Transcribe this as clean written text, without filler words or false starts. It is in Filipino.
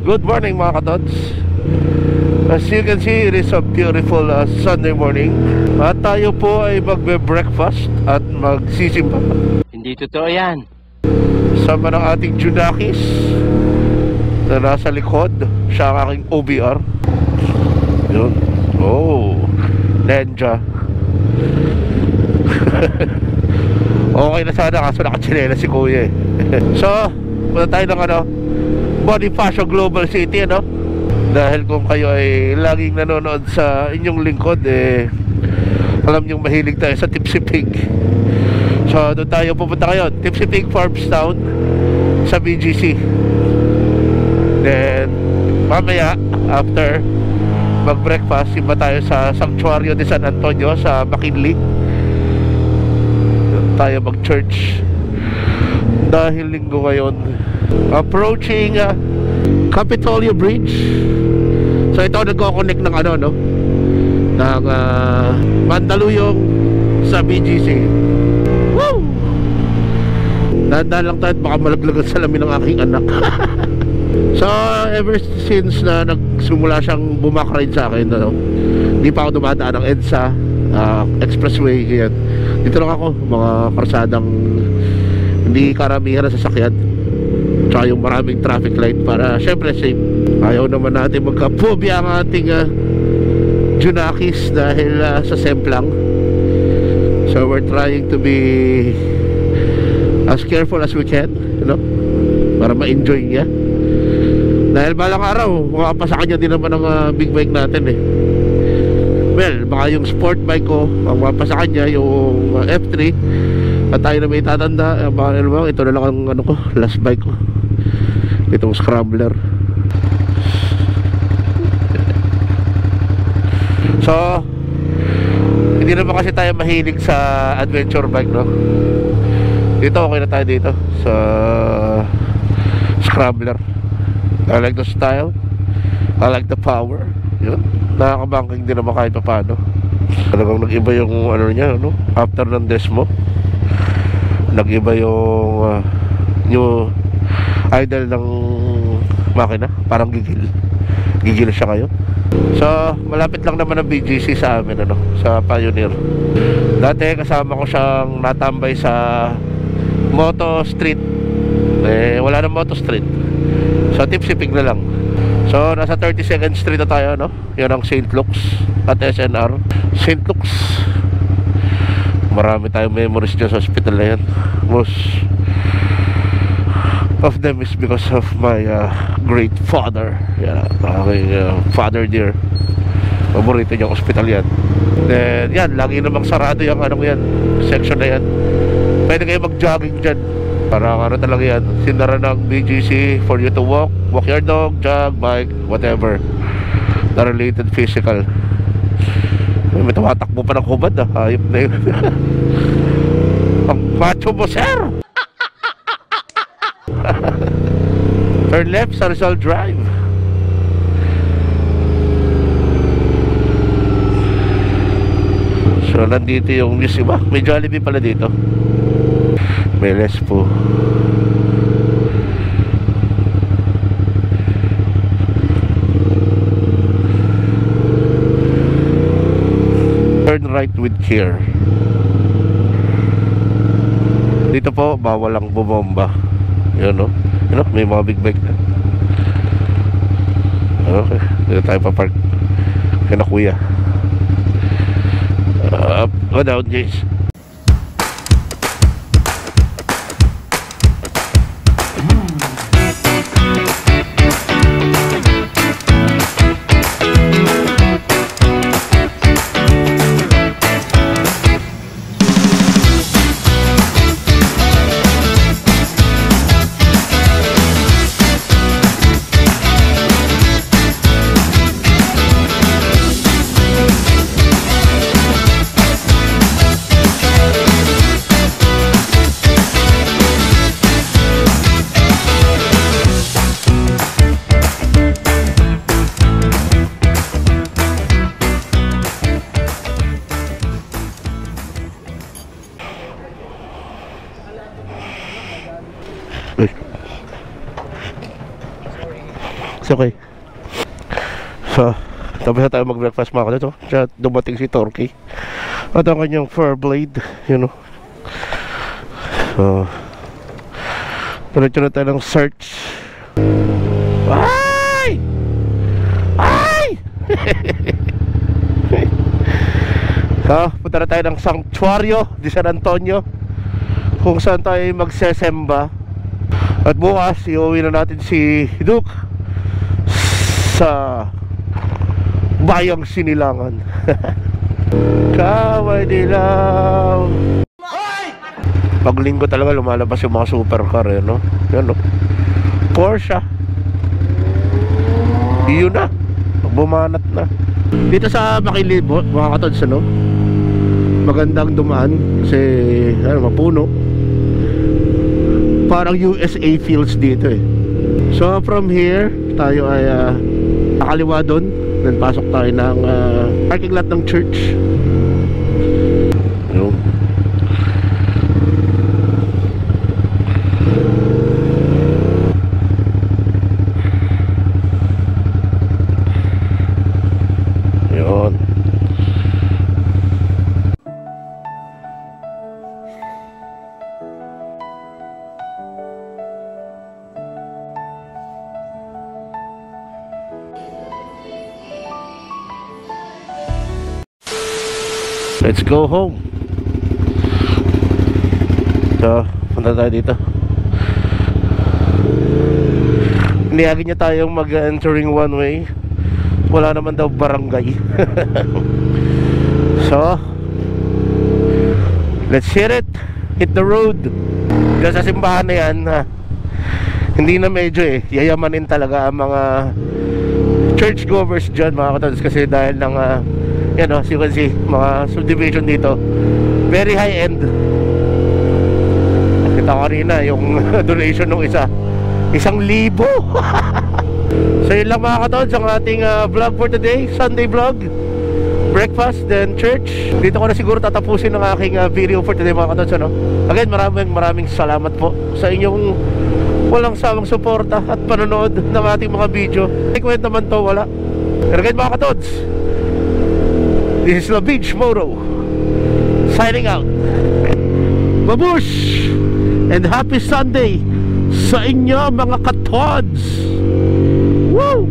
Good morning mga katods. As you can see, it is a beautiful Sunday morning. At tayo po ay magbe-breakfast at magsisimba. Hindi totoo yan. Sama ng ating Junakis na nasa likod. Siya ang aking OBR. Yun. Oh, Ninja. Okay na sana kaso nakachinela si Kuya eh. So, punta tayo ng Bonifacio Global City, dahil kung kayo ay laging nanonood sa inyong lingkod, alam niyong mahilig tayo sa Tipsy Pig. So doon tayo pupunta ngayon, Tipsy Pig Farms Town sa BGC. Then mamaya after mag-breakfast, simba tayo sa Sanctuario de San Antonio sa McKinley. Doon tayo mag-church dahil linggo ngayon. Approaching Capitolio Bridge. So ito nagko-connect ng ng Mandaluyong sa BGC. Woo! Dahan-dahan lang tayo at baka malaglag ang salamin ng aking anak. So ever since na nagsimula siyang bumakride sa akin, hindi pa ako dumadaan ng EDSA expressway, ganyan. Dito lang ako, mga karsadang hindi karamihan na sasakyan, tsaka yung maraming traffic light para syempre safe. Ayaw naman natin magka-phobia ang ating Junakis dahil sa semplang. So we're trying to be as careful as we can, para ma-enjoy niya. Dahil balang araw makapasa kanya din naman ang big bike natin eh. Well, baka yung sport bike ko ang mapasa kanya, yung F3, at tayo na may tatanda, ito na lang ang last bike ko, itong Scrambler. So hindi naman kasi tayo mahilig sa adventure bike, dito okay na tayo dito sa Scrambler. I like the style, I like the power. Yun, nakakabangking din naman kahit pa paano. Talagang nag-iba yung niya, after ng Desmo, nag-iba yung new idol ng makina. Parang gigil siya kayo. So malapit lang naman ang BGC sa amin, sa Pioneer. Dati kasama ko siyang natambay sa Moto Street. Wala na Moto Street, so Tipsy Pig na lang. So nasa 32nd Street na tayo, Yan ang St. Luke's at SNR. St. Luke's, marami tayong memories dyan sa hospital na yan. Most of them is because of my great father. Yan, aking father dear. Paborito niyang hospital yan. Then yan, lagi namang sarado yung yan, section na yan. Pwede kayo mag-jogging dyan. Parang talaga yan, sinara ng BGC for you to walk your dog, jog, bike, whatever na related physical. May tumatakbo pa ng hubad, hayop na yun. Ang macho mo, sir. Turn left sa Rizal Drive. So nandito yung museum. May Jollibee pala dito. May Lespo. Turn right with care. Dito po bawal ang bumomba. Yun, may mga big bike na. Okay, dito tayo papark kina kuya. Go down, Jace. It's okay. So, tapos na tayo mag-breakfast mga katods. Siya dumating si Torky at ang kanyang fur blade, you know. So, diretso na tayo ng search. Ay! Ay! So, punta na tayo ng Sanctuario de San Antonio, kung saan tayo magsesemba. At bukas, iuwi na natin si Duke sa Bayang Sinilangan. Kaway dilaw. Pag linggo talaga lumalabas yung mga supercar, eh, no? Yan, no? Porsche. Iyon na. Bumanat na. Dito sa Makilibo, mga katods, ano? Magandang dumaan kasi ano, mapuno. Parang USA feels dito, eh. So from here, tayo ay nakaliwa doon. Then pasok tayo ng parking lot ng church. Yun. Yun. Let's go home. So, punta tayo dito. Niyagin niya tayong mag-entering one way. Wala naman daw barangay. So, let's hit it. Hit the road. Kasi sa simbahan na yan, hindi na medyo yayamanin talaga ang mga churchgoers dyan, mga katods. Kasi dahil ng yan, as you can see, mga subdivision dito, very high end. Kita ko kanina yung donation ng $1,000. So yun lang mga katods, ang ating vlog for today, Sunday vlog. Breakfast, then church. Dito ko na siguro tatapusin ang aking video for today mga katods, ano? Again, maraming salamat po sa inyong walang sawang suporta at panonood ng ating mga video. May kwento naman to, wala. Pero again mga katods, this is the Beach Moto signing out. Babush and happy Sunday sa inyo mga katods. Woo!